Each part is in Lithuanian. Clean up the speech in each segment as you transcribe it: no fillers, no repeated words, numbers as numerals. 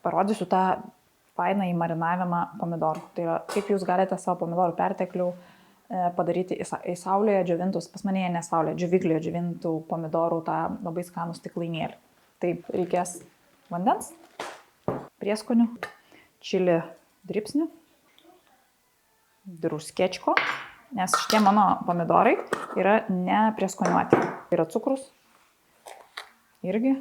parodysiu tą fainą į marinavimą pomidorų. Tai yra, kaip jūs galite savo pomidorų perteklių padaryti į saulėje džiovintus, pas mane ne saulėje, džioviklėje džiovintų pomidorų tą labai skanų stiklainėlį. Taip, reikės vandens, prieskonių, čili dribsnių, druskečko, nes šitie mano pomidorai yra neprieskoniuoti. Yra cukrus, irgi.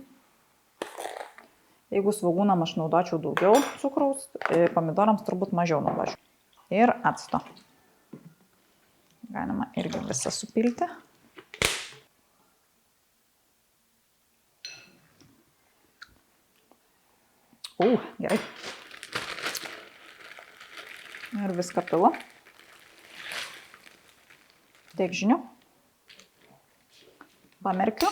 Jeigu svogūnam aš naudočiau daugiau cukraus, pomidorams turbūt mažiau naudočiau. Ir acto. Galima irgi visą supilti. Gerai. Ir viską pilu. Tiek žinių. Pamerkiu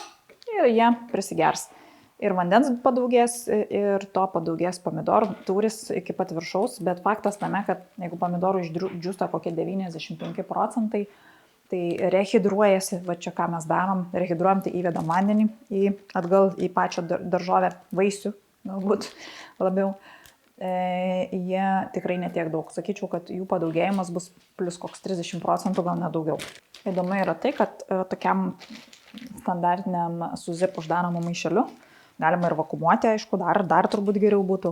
ir jie prisigers. Ir vandens padaugės, ir to padaugės pomidorų tūris iki pat viršaus, bet faktas tame, kad jeigu pomidorų išdžiūsta kokie 95%, tai rehidruojasi, va čia ką mes darom, rehidruojam, tai įvedam vandenį atgal į pačią daržovę, vaisių galbūt labiau, jie tikrai netiek daug. Sakyčiau, kad jų padaugėjimas bus plus koks 30%, gal nedaugiau. Įdomu yra tai, kad tokiam standartiniam su zip uždaromu maišeliu galima ir vakumuoti, aišku, dar turbūt geriau būtų.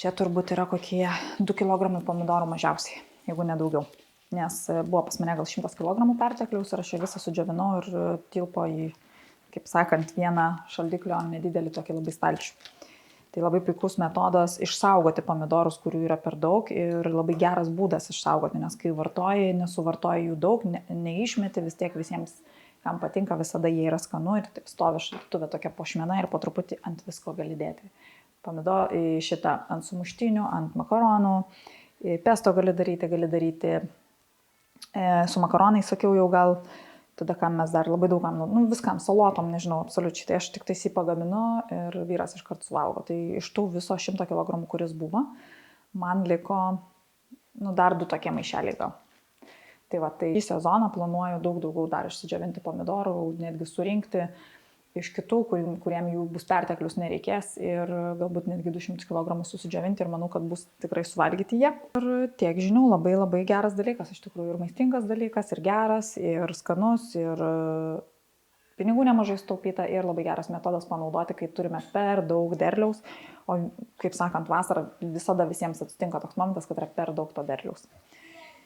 Čia turbūt yra kokie 2 kg pomidorų mažiausiai, jeigu nedaugiau. Nes buvo pas mane gal 100 kg pertekliaus ir aš jį visą sudžiovinau ir tilpo į, kaip sakant, vieną šaldiklio nedidelį tokį labai stalčių. Tai labai puikus metodas išsaugoti pomidorus, kurių yra per daug ir labai geras būdas išsaugoti, nes kai vartoji, nesuvartoji jų daug, neišmeti, vis tiek visiems, kam patinka, visada jie yra skanu ir taip stovi šaldytuve tokia puošmena ir po truputį ant visko gali dėti. Pomidorų šitą ant sumuštinių, ant makaronų, pesto gali daryti su makaronais, sakiau jau gal, tada kam mes dar labai daugam, viskam, salotom, nežinau, absoliučiai. Tai aš tik tai jį pagaminu ir vyras iškart suvalgo. Tai iš tų viso 100 kg, kuris buvo, man liko dar 2 tokie maišeliai gal. Tai va, tai į sezoną planuoju daug daugiau dar išsidžiovinti pomidorų, netgi surinkti iš kitų, kuriem jų bus perteklius nereikės ir galbūt netgi 200 kg susidžiovinti ir manau, kad bus tikrai suvalgyti jie. Ir tiek žinių, labai labai geras dalykas, iš tikrųjų ir maistingas dalykas, ir geras, ir skanus, ir pinigų nemažai sutaupyta ir labai geras metodas panaudoti, kai turime per daug derliaus, o kaip sakant, vasarą visada visiems atsitinka toks momentas, kad yra per daug to derliaus.